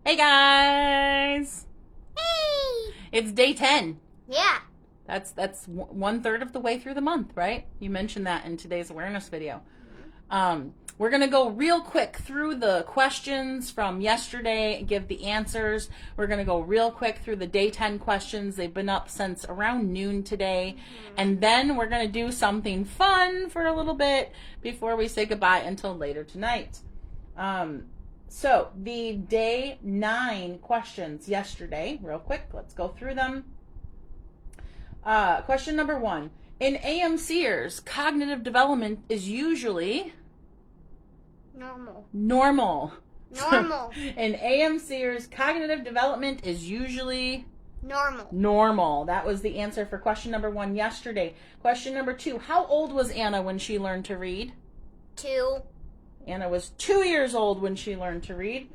Hey guys! Hey! It's day 10. Yeah. That's 1/3 of the way through the month, right? You mentioned that in today's awareness video. We're going to go real quick through the questions from yesterday, give the answers. We're going to go real quick through the day 10 questions. They've been up since around noon today. And then we're going to do something fun for a little bit before we say goodbye until later tonight. So the day 9 questions yesterday, real quick, let's go through them. Question number 1. In AMCers, cognitive development is usually Normal. normal. Normal. In AMCers, cognitive development is usually Normal. normal. That was the answer for question number 1 yesterday. Question number 2. How old was Anna when she learned to read? 2. Anna was 2 years old when she learned to read.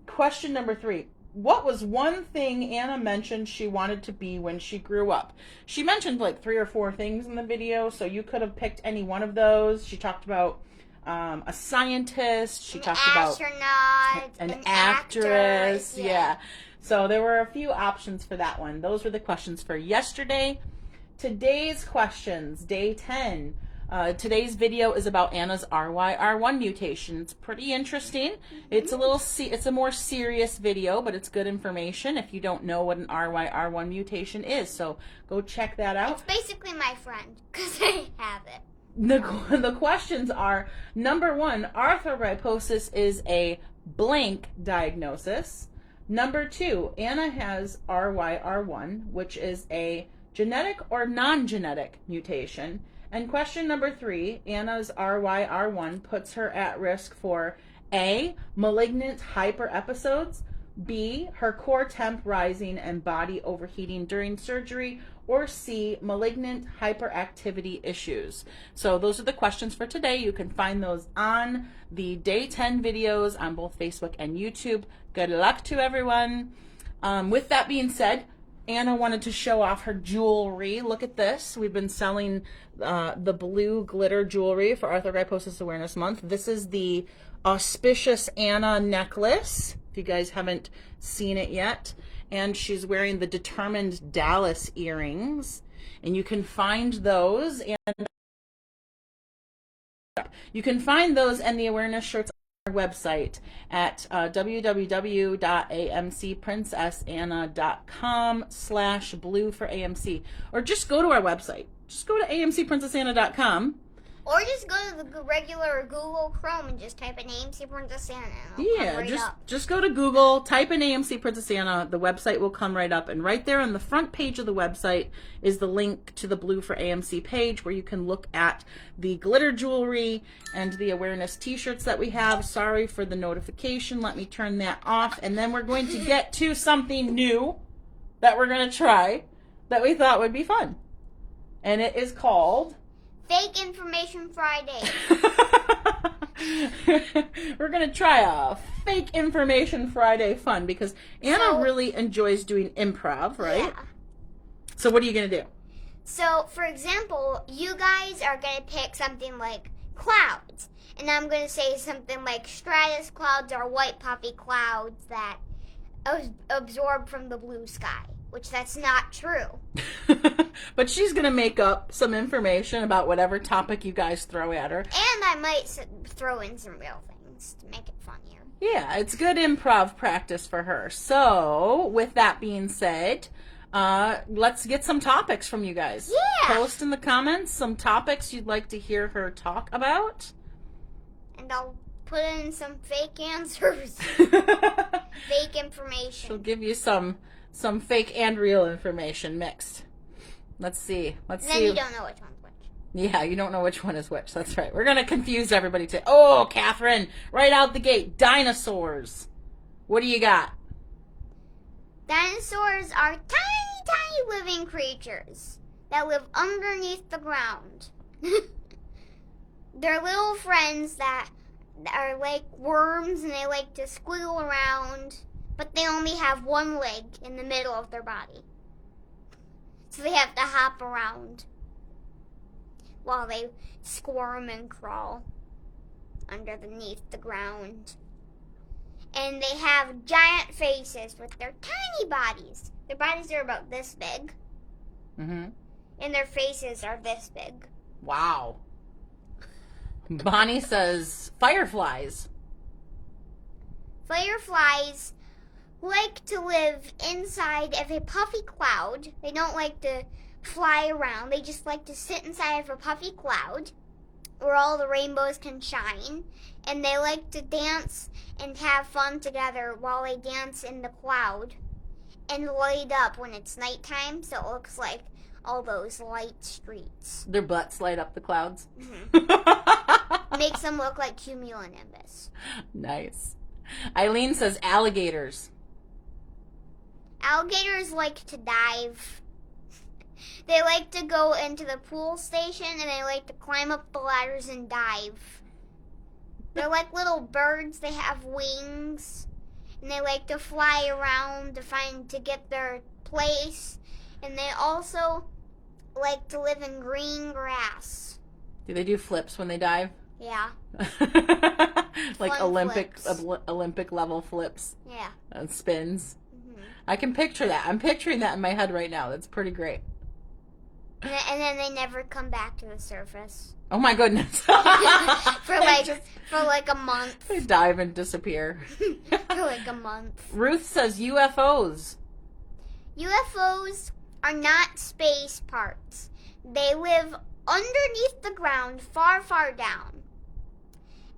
Question number 3. What was one thing Anna mentioned she wanted to be when she grew up? She mentioned like 3 or 4 things in the video, so you could have picked any one of those. She talked about a scientist. She talked about an actress. Yeah. So there were a few options for that one. Those were the questions for yesterday. Today's questions, day 10. Today's video is about Anna's RYR1 mutation. It's pretty interesting. It's it's a more serious video, but it's good information if you don't know what an RYR1 mutation is. So go check that out. It's basically my friend, because I have it. The questions are, number 1, arthrogryposis is a blank diagnosis. Number 2, Anna has RYR1, which is a genetic or non-genetic mutation. And question number 3, Anna's RYR1 puts her at risk for A, malignant hyper episodes, B, her core temp rising and body overheating during surgery, or C, malignant hyperactivity issues. So those are the questions for today. You can find those on the day 10 videos on both Facebook and YouTube. Good luck to everyone. With that being said, Anna wanted to show off her jewelry. Look at this. We've been selling the blue glitter jewelry for Arthrogryposis Awareness Month. This is the Auspicious Anna necklace, if you guys haven't seen it yet. And she's wearing the Determined Dallas earrings. And you can find those and the awareness shirts on our website at www.amcprincessanna.com/blue for AMC, or just go to our website. Just go to amcprincessanna.com. Or just go to the regular Google Chrome and just type in AMC Princess Anna. Just go to Google, type in AMC Princess Anna. The website will come right up, and right there on the front page of the website is the link to the Blue for AMC page where you can look at the glitter jewelry and the awareness t-shirts that we have. Sorry for the notification. Let me turn that off, and then we're going to get to something new that we're going to try that we thought would be fun. And it is called Fake Information Friday. We're going to try a Fake Information Friday fun because Anna really enjoys doing improv, right? Yeah. So what are you going to do? So, for example, you guys are going to pick something like clouds. And I'm going to say something like stratus clouds or white poppy clouds that absorb from the blue sky, which that's not true. But she's going to make up some information about whatever topic you guys throw at her. And I might throw in some real things to make it funnier. Yeah, it's good improv practice for her. So, with that being said, let's get some topics from you guys. Yeah. Post in the comments some topics you'd like to hear her talk about. And I'll put in some fake answers. Fake information. She'll give you some fake and real information mixed. Let's see. Then you don't know which one's which. Yeah, you don't know which one is which. That's right. We're going to confuse everybody today. Oh, Catherine, right out the gate. Dinosaurs. What do you got? Dinosaurs are tiny, tiny living creatures that live underneath the ground. They're little friends that are like worms, and they like to squiggle around, but they only have one leg in the middle of their body. So they have to hop around while they squirm and crawl underneath the ground. And they have giant faces with their tiny bodies. Their bodies are about this big. Mm-hmm. And their faces are this big. Wow. Bonnie says fireflies. Fireflies like to live inside of a puffy cloud. They don't like to fly around. They just like to sit inside of a puffy cloud where all the rainbows can shine. And they like to dance and have fun together while they dance in the cloud and light up when it's nighttime, so it looks like all those light streets. Their butts light up the clouds. Mm-hmm. Makes them look like cumulonimbus. Nice. Eileen says alligators. Alligators like to dive. They like to go into the pool station and they like to climb up the ladders and dive. They're like little birds. They have wings. And they like to fly around to get their place. And they also like to live in green grass. Do they do flips when they dive? Yeah. Like Fun Olympic level flips. Yeah. And spins. Mm-hmm. I can picture that. I'm picturing that in my head right now. That's pretty great. And then they never come back to the surface. Oh my goodness. for like a month. They dive and disappear. For like a month. Ruth says UFOs. UFOs are not space parts. They live underneath the ground, far, far down.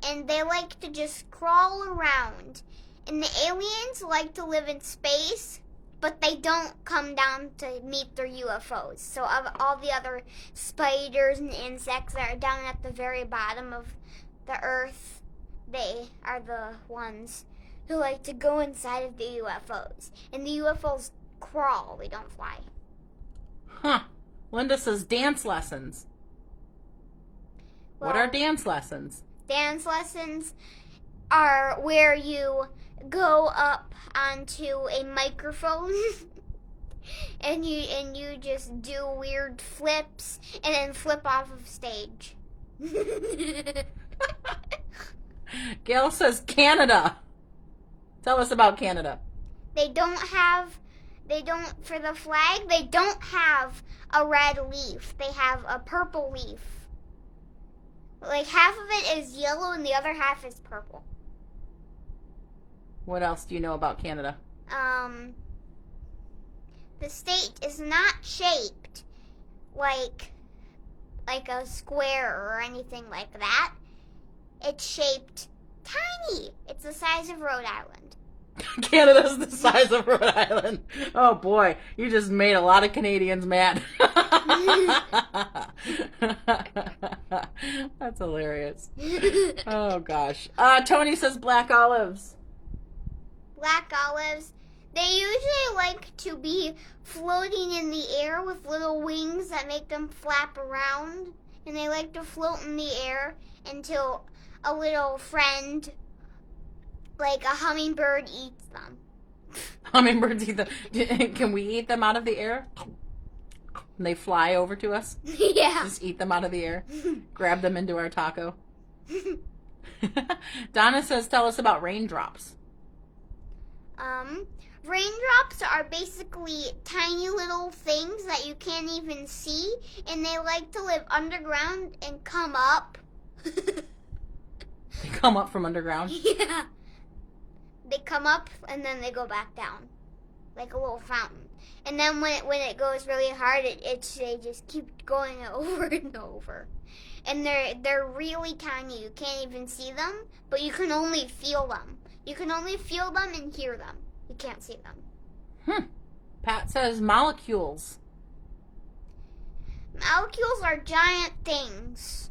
And they like to just crawl around. And the aliens like to live in space, but they don't come down to meet their UFOs. So of all the other spiders and insects that are down at the very bottom of the earth, they are the ones who like to go inside of the UFOs. And the UFOs crawl, they don't fly. Huh. Linda says dance lessons. Well, what are dance lessons? Dance lessons are where you go up onto a microphone and you just do weird flips and then flip off of stage. Gail says Canada. Tell us about Canada. For the flag, they don't have a red leaf. They have a purple leaf. Like half of it is yellow and the other half is purple. What else do you know about Canada? The state is not shaped like a square or anything like that. It's shaped tiny. It's the size of Rhode Island. Canada's the size of Rhode Island. Oh boy, you just made a lot of Canadians mad. That's hilarious. Oh gosh. Tony says black olives. Black olives, they usually like to be floating in the air with little wings that make them flap around. And they like to float in the air until a little friend, like a hummingbird, eats them. Hummingbirds eat them. Can we eat them out of the air? And they fly over to us? Yeah. Just eat them out of the air? Grab them into our taco? Donna says, tell us about raindrops. Raindrops are basically tiny little things that you can't even see, and they like to live underground and come up. They come up from underground? Yeah. They come up and then they go back down, like a little fountain. And then when it goes really hard, they just keep going over and over. And they're really tiny. You can't even see them, but you can only feel them. You can only feel them and hear them. You can't see them. Pat says molecules. Molecules are giant things.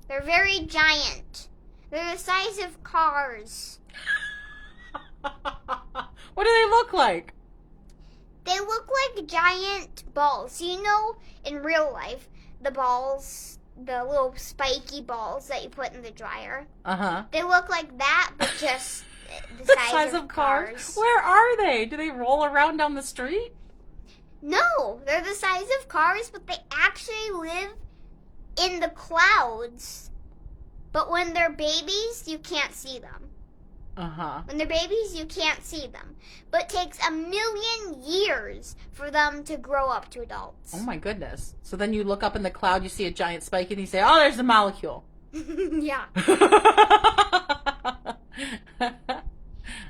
They're very giant. They're the size of cars. What do they look like? They look like giant balls. You know, in real life, the balls, the little spiky balls that you put in the dryer. Uh-huh. They look like that, but just the size of cars. Where are they? Do they roll around down the street? No, they're the size of cars, but they actually live in the clouds. But when they're babies, you can't see them. Uh-huh. When they're babies, you can't see them. But it takes 1,000,000 years for them to grow up to adults. Oh my goodness. So then you look up in the cloud, you see a giant spike, and you say, oh, there's the molecule. Yeah.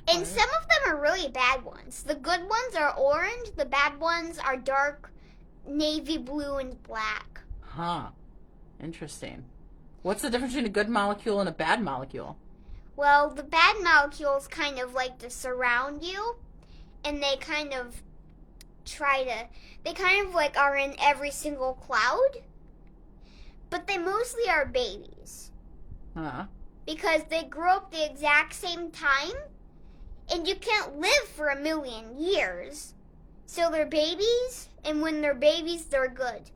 And some of them are really bad ones. The good ones are orange. The bad ones are dark navy blue and black. Huh. Interesting. What's the difference between a good molecule and a bad molecule? Well, the bad molecules kind of like to surround you, and they kind of like are in every single cloud, but they mostly are babies. Huh. Because they grow up the exact same time, and you can't live for 1,000,000 years. So they're babies, and when they're babies, they're good.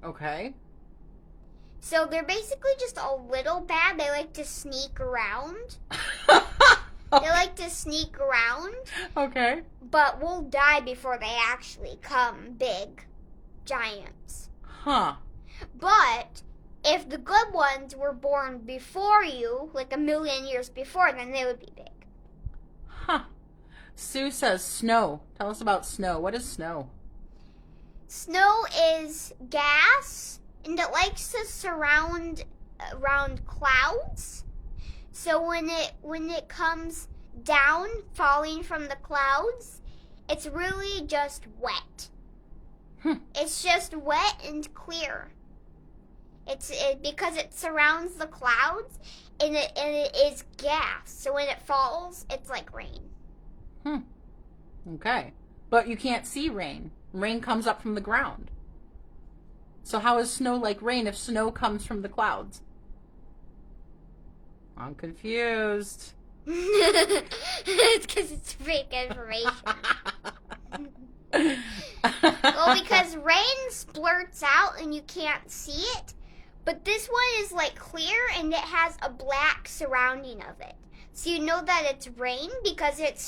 Okay. So they're basically just a little bad. They like to sneak around. They like to sneak around. Okay. But will die before they actually come big giants. Huh. But if the good ones were born before you, like 1,000,000 years before, then they would be big. Huh. Sue says snow. Tell us about snow. What is snow? Snow is gas, and it likes to surround around clouds. So when it comes down, falling from the clouds, it's really just wet. It's just wet and clear. Because it surrounds the clouds, and it is gas. So when it falls, it's like rain. Okay. But you can't see rain. Rain comes up from the ground. So how is snow like rain if snow comes from the clouds? I'm confused. It's because it's fake information. Well, because rain splurts out and you can't see it, but this one is like clear and it has a black surrounding of it. So you know that it's rain because it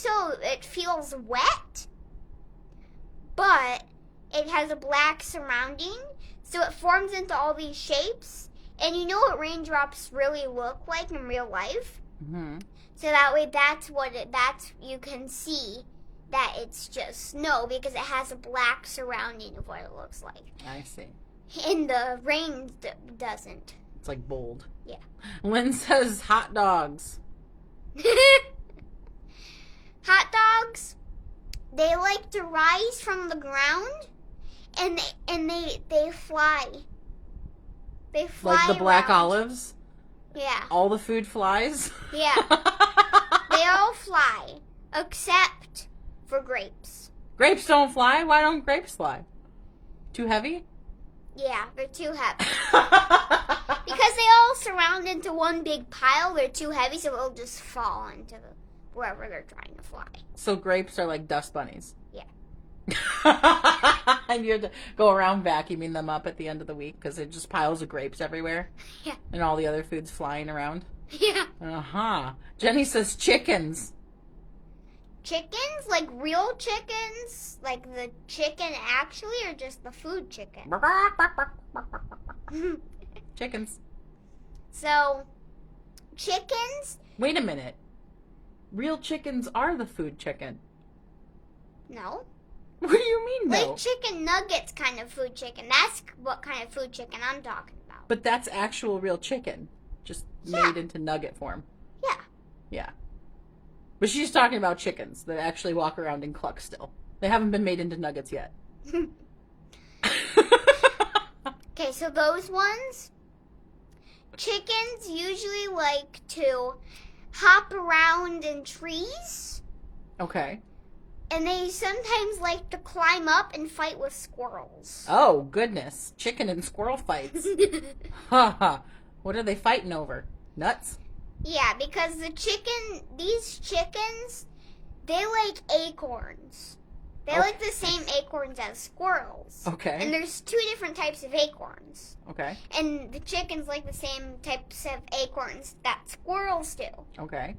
feels wet, but it has a black surrounding, so it forms into all these shapes. And you know what raindrops really look like in real life? Mm-hmm. So that way, you can see that it's just snow because it has a black surrounding of what it looks like. I see. And the rain doesn't. It's like bold. Yeah. Lynn says hot dogs. Hot dogs, they like to rise from the ground, and they fly. They fly Like the black around. olives? Yeah. All the food flies? Yeah. They all fly, except for grapes. Grapes don't fly? Why don't grapes fly? Too heavy? Yeah, they're too heavy. Because they all surround into one big pile, they're too heavy, so they'll just fall into wherever they're trying to fly. So grapes are like dust bunnies? Yeah. And you have to go around vacuuming them up at the end of the week because they're just piles of grapes everywhere. Yeah. And all the other food's flying around. Yeah. Uh-huh. Jenny says chickens. Chickens? Like real chickens? Like the chicken actually, or just the food chicken? Chickens. So, chickens? Wait a minute. Real chickens are the food chicken. No. What do you mean, no? Like chicken nuggets kind of food chicken. That's what kind of food chicken I'm talking about. But that's actual real chicken. Just made into nugget form. Yeah. Yeah. But she's talking about chickens that actually walk around and cluck still. They haven't been made into nuggets yet. Okay, so those ones, chickens usually like to hop around in trees. Okay. And they sometimes like to climb up and fight with squirrels. Oh, goodness. Chicken and squirrel fights. Ha ha. What are they fighting over? Nuts? Yeah, because these chickens, they like acorns. They like the same acorns as squirrels. Okay. And there's 2 different types of acorns. Okay. And the chickens like the same types of acorns that squirrels do. Okay.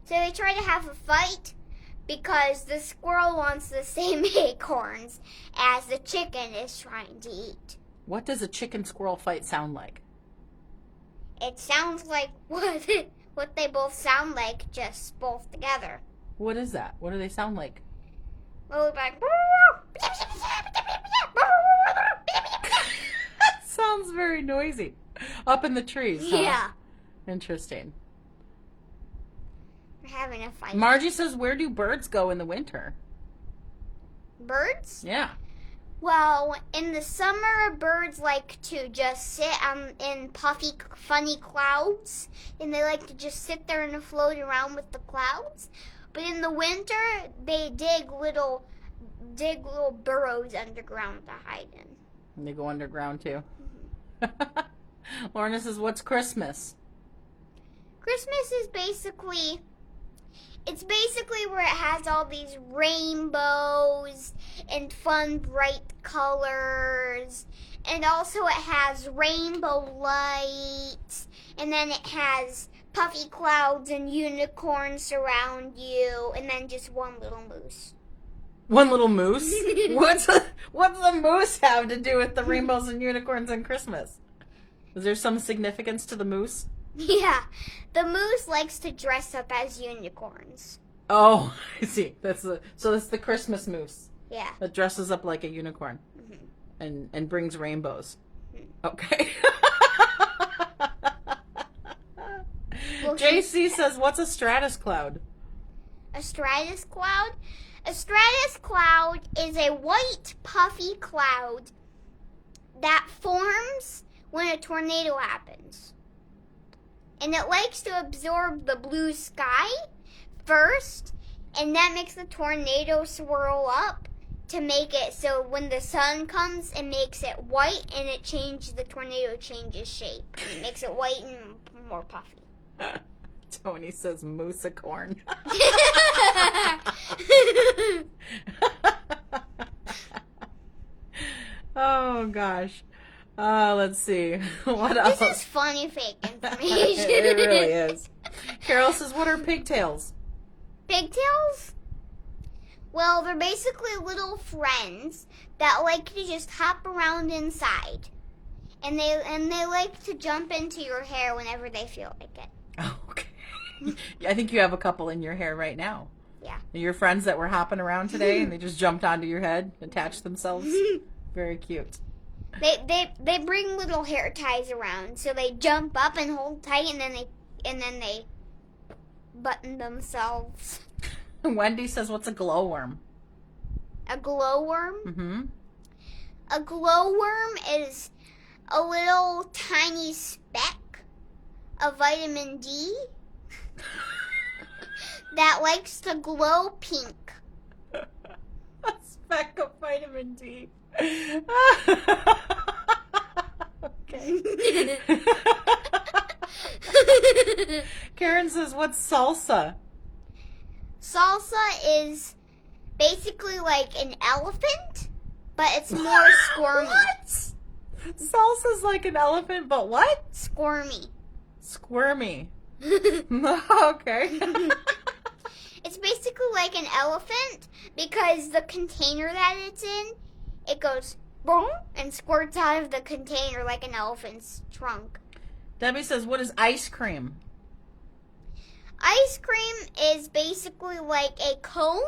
So they try to have a fight because the squirrel wants the same acorns as the chicken is trying to eat. What does a chicken squirrel fight sound like? It sounds like what what they both sound like, just both together. What is that? What do they sound like? Well, like. Sounds very noisy. Up in the trees, huh? Yeah. Interesting. We're having a fight. Margie says, where do birds go in the winter? Birds? Yeah. Well, in the summer, birds like to just sit in puffy, funny clouds, and they like to just sit there and float around with the clouds. But in the winter, they dig little burrows underground to hide in. And they go underground too. Lorna says, what's Christmas? Christmas is basically where it has all these rainbows and fun bright colors, and also it has rainbow lights, and then it has puffy clouds and unicorns surround you, and then just one little moose. One little moose? What's the moose have to do with the rainbows and unicorns and Christmas? Is there some significance to the moose? Yeah, the moose likes to dress up as unicorns. Oh, I see. So that's the Christmas moose. Yeah. That dresses up like a unicorn. Mm-hmm. And brings rainbows. Mm-hmm. Okay. Well, JC says, what's a stratus cloud? A stratus cloud? A stratus cloud is a white puffy cloud that forms when a tornado happens. And it likes to absorb the blue sky first, and that makes the tornado swirl up to make it so when the sun comes, it makes it white, and the tornado changes shape. It makes it white and more puffy. Tony says moose-a-corn. Oh, gosh. Let's see. What else? This is funny fake information. It really is. Carol says, what are pigtails? Pigtails? Well, they're basically little friends that like to just hop around inside. And they like to jump into your hair whenever they feel like it. Okay. I think you have a couple in your hair right now. Yeah. Your friends that were hopping around today and they just jumped onto your head, attached themselves. Very cute. They bring little hair ties around, so they jump up and hold tight, and then they button themselves. Wendy says, what's a glowworm? A glowworm? Mm-hmm. A glowworm is a little tiny speck of vitamin D that likes to glow pink. A speck of vitamin D. Okay. Karen says, what's salsa? Salsa is basically like an elephant, but it's more squirmy. What? Salsa's like an elephant, but what? Squirmy. Squirmy. Okay. It's basically like an elephant because the container that it's in, it goes boom and squirts out of the container like an elephant's trunk. Debbie says, what is ice cream? Ice cream is basically like a cone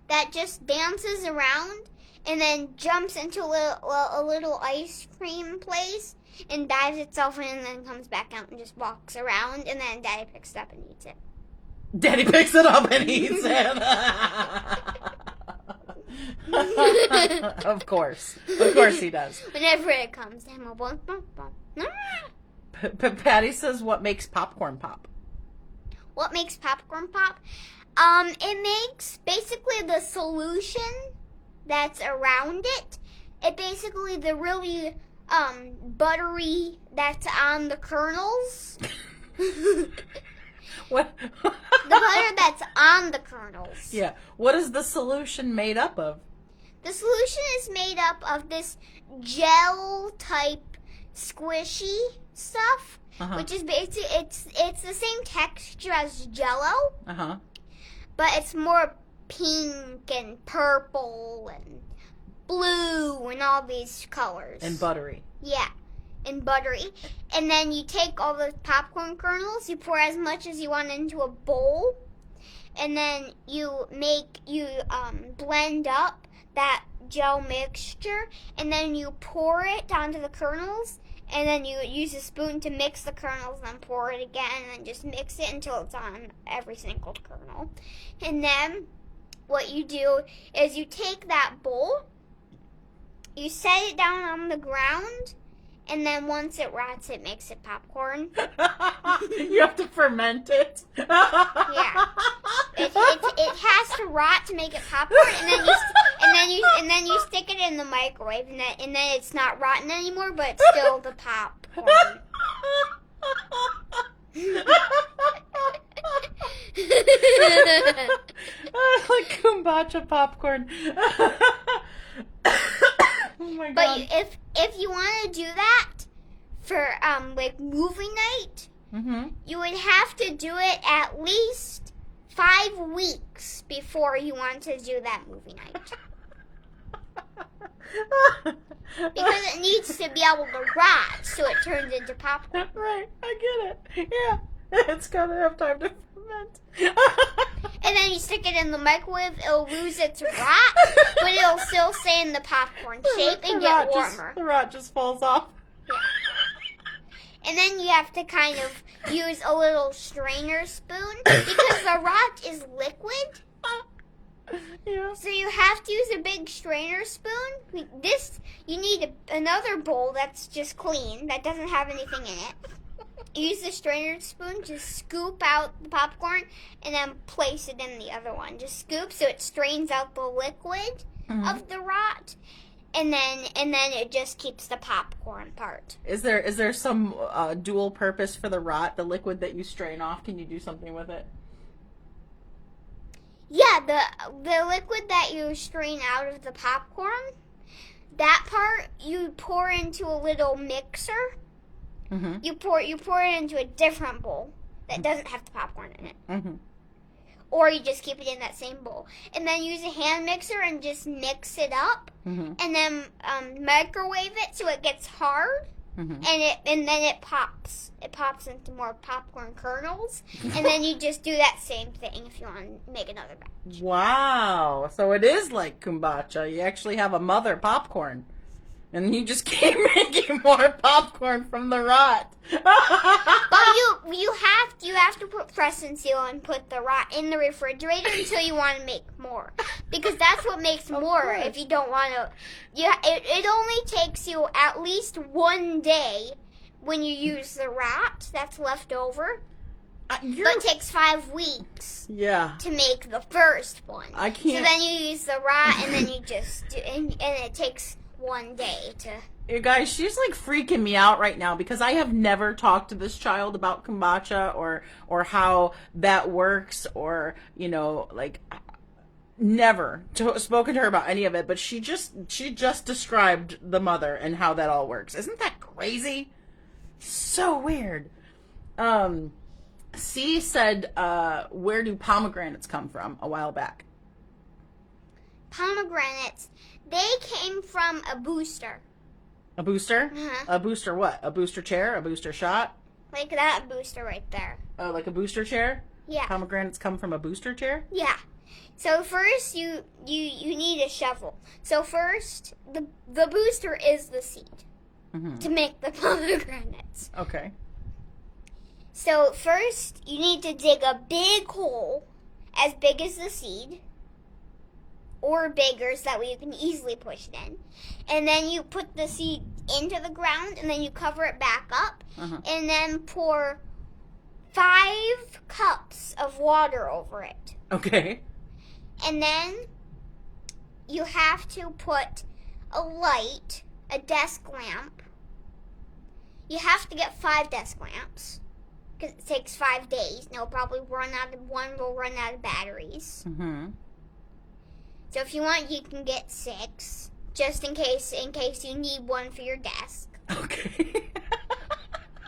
that just dances around and then jumps into a little ice cream place and dives itself in and then comes back out and just walks around, and then Daddy picks it up and eats it. Daddy picks it up and eats it. Of course he does. Whenever it comes to him, Patty says, what makes popcorn pop? What makes popcorn pop? It makes basically the solution that's around it. It basically the really buttery that's on the kernels. What? The butter that's on the kernels. Yeah. What is the solution made up of? The solution is made up of this gel type squishy stuff, which is basically it's the same texture as Jello, but it's more pink and purple and blue and all these colors. And buttery. Yeah, and buttery. And then you take all the popcorn kernels, you pour as much as you want into a bowl, and then you blend up that gel mixture, and then you pour it onto the kernels, and then you use a spoon to mix the kernels, and then pour it again, and then just mix it until it's on every single kernel. And then what you do is you take that bowl, you set it down on the ground, and then once it rots, it makes it popcorn. You have to ferment it. Yeah, it has to rot to make it popcorn, and then you stick it in the microwave, and then it's not rotten anymore, but it's still the popcorn. Like kombucha popcorn. Oh my god. But if you want to do that for like movie night, you would have to do it at least 5 weeks before you want to do that movie night. Because it needs to be able to rot so it turns into popcorn. Right, I get it. Yeah, it's gotta have time to ferment. And then you stick it in the microwave, it'll lose its rot, but it'll still stay in the popcorn shape and get warmer. The rot just falls off. Yeah. And then you have to kind of use a little strainer spoon because the rot is liquid. Yeah. So you have to use a big strainer spoon. You need another bowl that's just clean, that doesn't have anything in it. Use the strainer spoon to scoop out the popcorn and then place it in the other one. Just scoop so it strains out the liquid of the rot, and then it just keeps the popcorn part. Is there some dual purpose for the rot? The liquid that you strain off, can you do something with it? Yeah, the liquid that you strain out of the popcorn, that part you pour into a little mixer. You pour it into a different bowl that doesn't have the popcorn in it. Or you just keep it in that same bowl. And then use a hand mixer and just mix it up. And then microwave it so it gets hard. And then it pops. It pops into more popcorn kernels. And then you just do that same thing if you want to make another batch. Wow. So it is like kombucha. You actually have a mother popcorn. And you just keep making more popcorn from the rot. But you have to put press and seal and put the rot in the refrigerator until you want to make more, because that's what makes more. If you don't want to, it only takes you at least 1 day when you use the rot that's left over. But it takes 5 weeks. Yeah. To make the first one. I can't. So then you use the rot, and then you just do, and it takes 1 day to. You guys, she's like freaking me out right now because I have never talked to this child about kombucha or how that works, or like never spoken to her about any of it. But she just described the mother and how that all works. Isn't that crazy? So weird. C said, where do pomegranates come from a while back? Pomegranates, they came from a booster. A booster? Uh-huh. A booster what? A booster chair? A booster shot? Like that booster right there. Oh, like a booster chair? Yeah. Pomegranates come from a booster chair? Yeah. So first you need a shovel. So first the booster is the seed to make the pomegranates. Okay. So first you need to dig a big hole as big as the seed, or bigger, so that way you can easily push it in. And then you put the seed into the ground, and then you cover it back up, and then pour 5 cups of water over it. Okay. And then you have to put a light, a desk lamp. You have to get 5 desk lamps, because it takes 5 days, and it'll probably run out of batteries. So if you want, you can get 6, just in case you need one for your desk. Okay.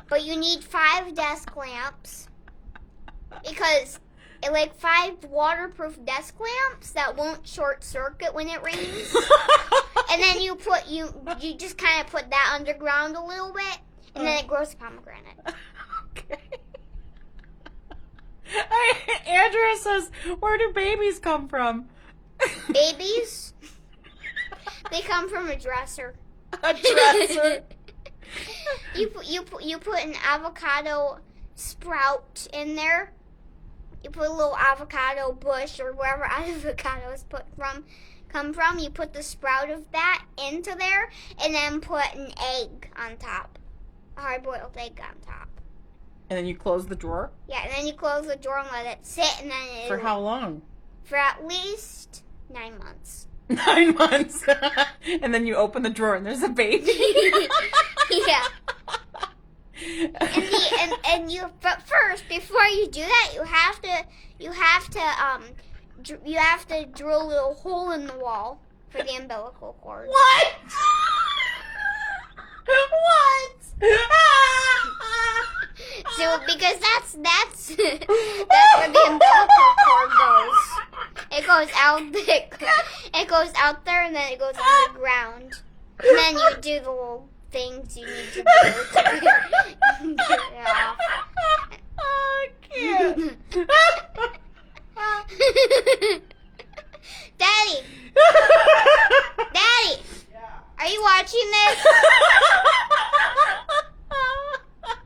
But you need 5 desk lamps, because 5 waterproof desk lamps that won't short circuit when it rains. And then you just kind of put that underground a little bit, and then it grows a pomegranate. Okay. Andrea says, where do babies come from? Babies? They come from a dresser. A dresser. You put an avocado sprout in there. You put a little avocado bush or wherever avocados come from. You put the sprout of that into there, and then put an egg on top, a hard-boiled egg on top. And then you close the drawer? Yeah, and then you close the drawer and let it sit, and then For how long? For at least 9 months. 9 months. And then you open the drawer and there's a baby. Yeah. But first, before you do that, you have to drill a little hole in the wall for the umbilical cord. What? What? So because that's where the umbilical cord goes. It goes out there and then it goes underground. And then you do the little things you need to do to get it off. I can't. Daddy! Daddy! Are you watching this?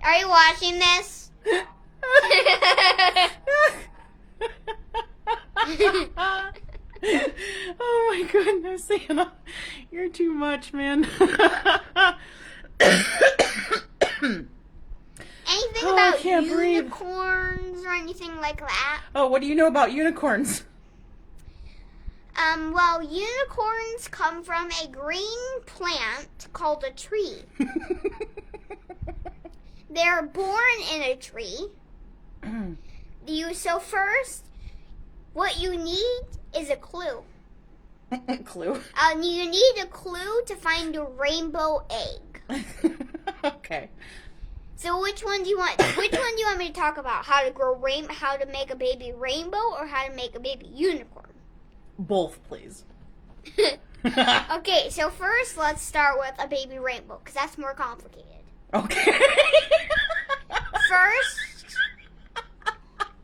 Are you watching this? Oh my goodness, Anna. You're too much, man. Anything I about can't breathe. unicorns or anything like that? Oh, what do you know about unicorns? Well, unicorns come from a green plant called a tree. They're born in a tree. So first, what you need is a clue. Clue? You need a clue to find a rainbow egg. Okay. So which one do you want? Which one do you want me to talk about? How to make a baby rainbow, or how to make a baby unicorn? Both, please. Okay, so first let's start with a baby rainbow, because that's more complicated. Okay. First,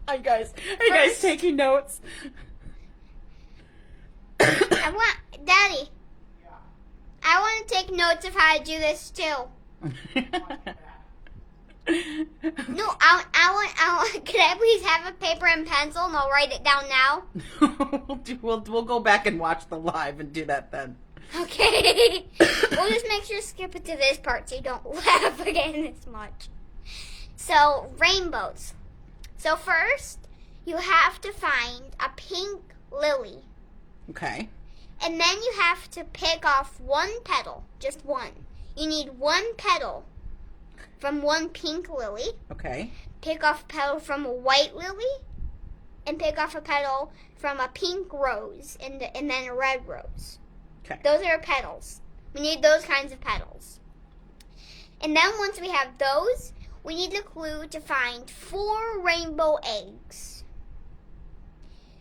Are you guys taking notes? Daddy, I want to take notes of how to do this too. No, I want. Could I please have a paper and pencil, and I'll write it down now? We'll go back and watch the live and do that then. Okay. We'll just make sure to skip it to this part so you don't laugh again as much. So, rainbows. So first, you have to find a pink lily. Okay. And then you have to pick off one petal, just one. You need one petal from one pink lily. Okay. Pick off a petal from a white lily. And pick off a petal from a pink rose and then a red rose. Okay. Those are petals. We need those kinds of petals. And then once we have those, we need a clue to find 4 rainbow eggs.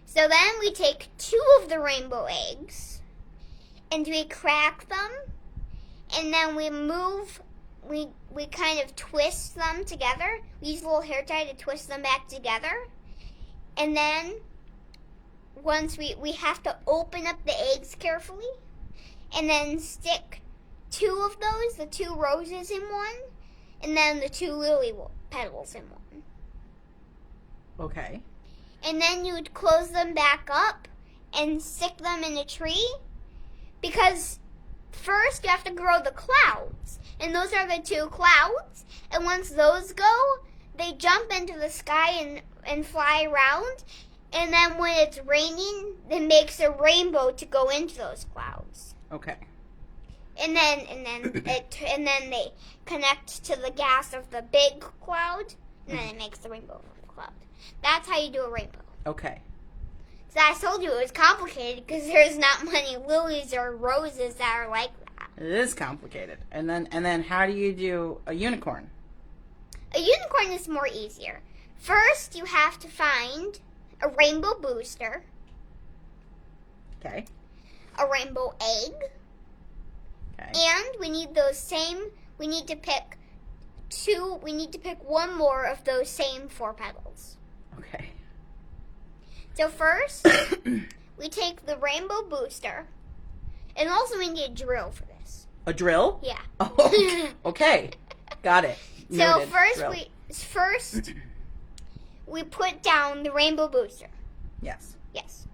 So then we take 2 of the rainbow eggs and we crack them, and then we kind of twist them together. We use a little hair tie to twist them back together. And then once we have to open up the eggs carefully and then stick 2 of those, the 2 roses in one, and then the 2 lily petals in one. Okay. And then you would close them back up and stick them in a tree, because first you have to grow the clouds. And those are the 2 clouds. And once those go, they jump into the sky and fly around. And then when it's raining, it makes a rainbow to go into those clouds. Okay. And then they connect to the gas of the big cloud, and then it makes the rainbow from the cloud. That's how you do a rainbow. Okay. So I told you it was complicated because there's not many lilies or roses that are like that. It is complicated. And then how do you do a unicorn? A unicorn is more easier. First, you have to find a rainbow booster, Okay. a rainbow egg, Okay. and we need to pick we need to pick one more of those same 4 petals. Okay. So first, we take the rainbow booster, and also we need a drill for this. A drill? Yeah. Oh, okay. Got it. So Noted. first we put down the rainbow booster. Yes. Yes.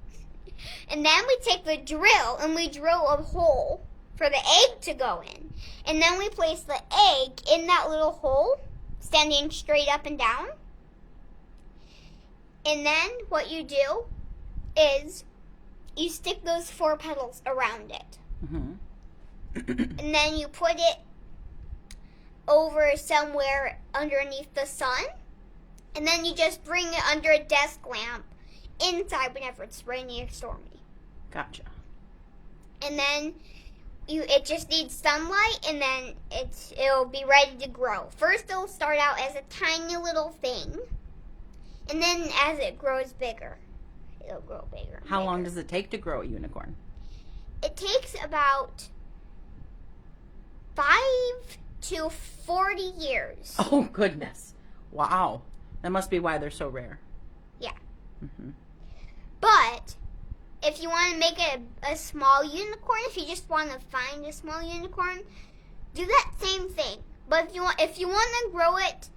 And then we take the drill and we drill a hole for the egg to go in. And then we place the egg in that little hole, standing straight up and down. And then what you do is you stick those 4 petals around it. Mm-hmm. And then you put it over somewhere underneath the sun. And then you just bring it under a desk lamp inside whenever it's rainy or stormy. Gotcha. And then it just needs sunlight, and then it'll be ready to grow. First, it'll start out as a tiny little thing, and then as it grows bigger, it'll grow bigger. How long does it take to grow a unicorn? It takes about 5 to 40 years. Oh, goodness. Wow. That must be why they're so rare. Yeah. Mm-hmm. But if you want to make it a small unicorn, if you just want to find a small unicorn, do that same thing. But if you want to grow it,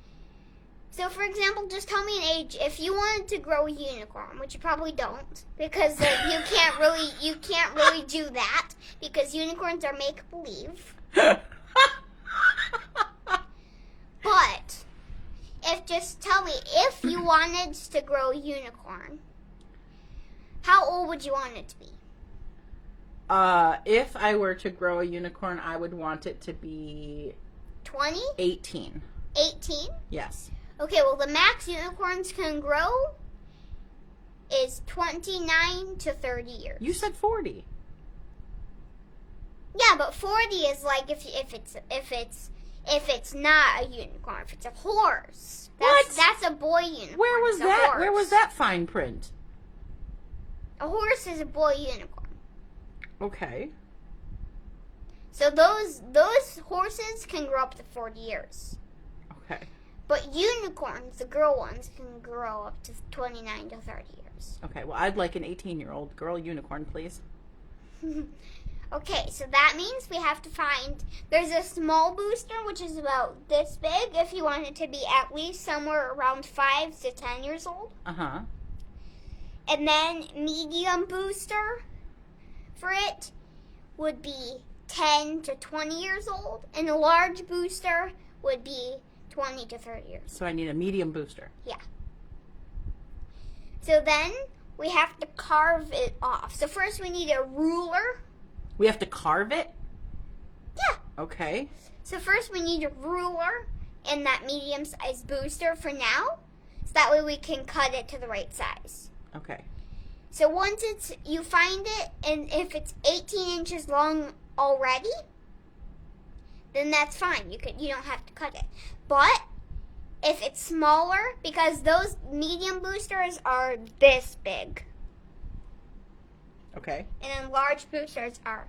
so for example, just tell me an age. If you wanted to grow a unicorn, which you probably don't, because you can't really do that, because unicorns are make believe. But just tell me, if you wanted to grow a unicorn, how old would you want it to be? If I were to grow a unicorn, I would want it to be 20? 18. 18? Yes. Okay, well, the max unicorns can grow is 29 to 30 years. You said 40. Yeah, but 40 is like if it's not a unicorn, if it's a horse. That's a boy unicorn. Where was that? Horse. Where was that fine print? A horse is a boy unicorn. Okay. So those horses can grow up to 40 years. Okay. But unicorns, the girl ones, can grow up to 29 to 30 years. Okay, well, I'd like an 18-year-old girl unicorn, please. Okay, so that means we have to find, there's a small booster, which is about this big, if you want it to be at least somewhere around 5 to 10 years old. Uh-huh. And then medium booster for it would be 10 to 20 years old, and a large booster would be 20 to 30 years. So I need a medium booster. Yeah. So then we have to carve it off. So first we need a ruler. We have to carve it? Yeah. Okay. So first we need a ruler and that medium-sized booster for now. So that way we can cut it to the right size. Okay. So once you find it, and if it's 18 inches long already, then that's fine. You don't have to cut it. But if it's smaller, because those medium boosters are this big, okay, and then large boosters are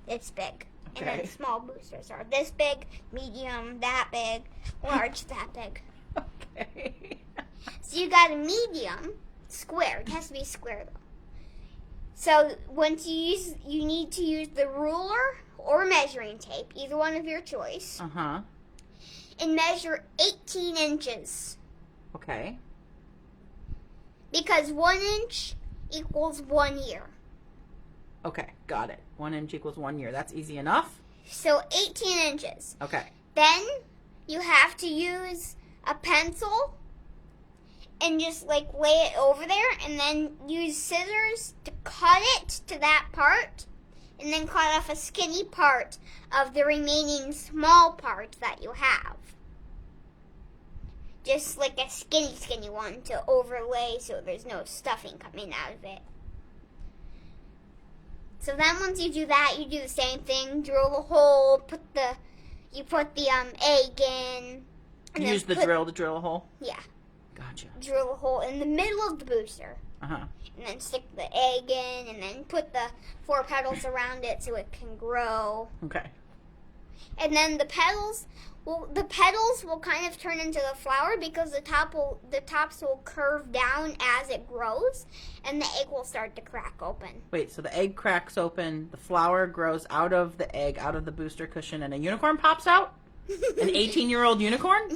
this big, okay, and then small boosters are this big, medium that big, large that big. Okay. So you got a medium square. It has to be square though. So once you need to use the ruler or measuring tape, either one of your choice, Uh-huh. and measure 18 inches. Okay. Because 1 inch equals 1 year. Okay, got it. 1 inch equals 1 year. That's easy enough. So 18 inches. Okay. Then you have to use a pencil and just like lay it over there, and then use scissors to cut it to that part, and then cut off a skinny part of the remaining small part that you have. Just like a skinny one to overlay so there's no stuffing coming out of it. So then once you do that, you do the same thing, drill the hole, put the egg in. And Use the drill to drill a hole? Yeah. Gotcha. Drill a hole in the middle of the booster. Uh-huh. And then stick the egg in, and then put the 4 petals around it so it can grow. Okay. And then the petals Well, the petals will kind of turn into the flower because the tops will curve down as it grows, and the egg will start to crack open. Wait, so the egg cracks open, the flower grows out of the egg, out of the booster cushion, and a unicorn pops out? An 18-year-old unicorn?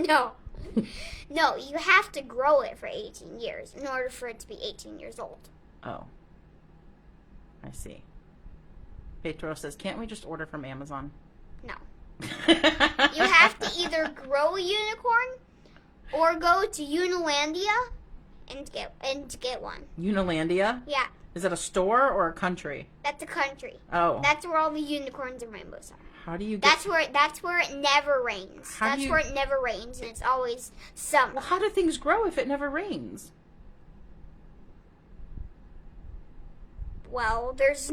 No. No, you have to grow it for 18 years in order for it to be 18 years old. Oh. I see. Petro says, can't we just order from Amazon? No. You have to either grow a unicorn or go to Unilandia and get one. Unilandia? Yeah. Is that a store or a country? That's a country. Oh. That's where all the unicorns and rainbows are. How do you get... That's where it never rains. Where it never rains, and it's always summer. Well, how do things grow if it never rains? Well, there's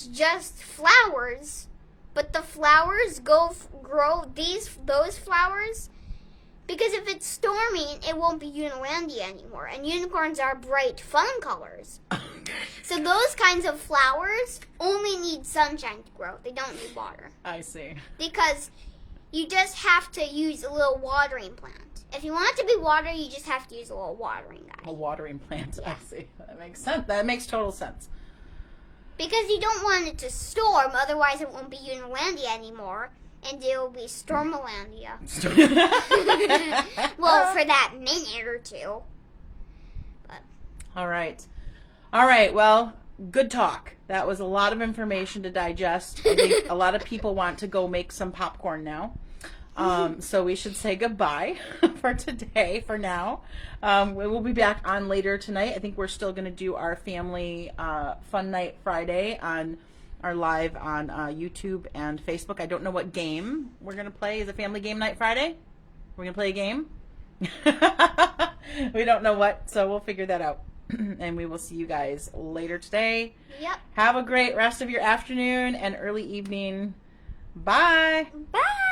just flowers, but the flowers grow those flowers because if it's storming, it won't be Unilandia anymore, and unicorns are bright, fun colors. So those kinds of flowers only need sunshine to grow. They don't need water. I see. Because you just have to use a little watering plant. If you want it to be water, you just have to use a little watering guy. A watering plant. Yeah. I see. That makes sense. That makes total sense. Because you don't want it to storm, otherwise it won't be Unilandia anymore, and it will be Stormalandia. Well, for that minute or two. But. All right. Well, good talk. That was a lot of information to digest. I think a lot of people want to go make some popcorn now. So we should say goodbye for today, for now. We will be back on later tonight. I think we're still going to do our family fun night Friday on our live on YouTube and Facebook. I don't know what game we're going to play. Is it family game night Friday? We're going to play a game? We don't know what, so we'll figure that out. And we will see you guys later today. Yep. Have a great rest of your afternoon and early evening. Bye. Bye.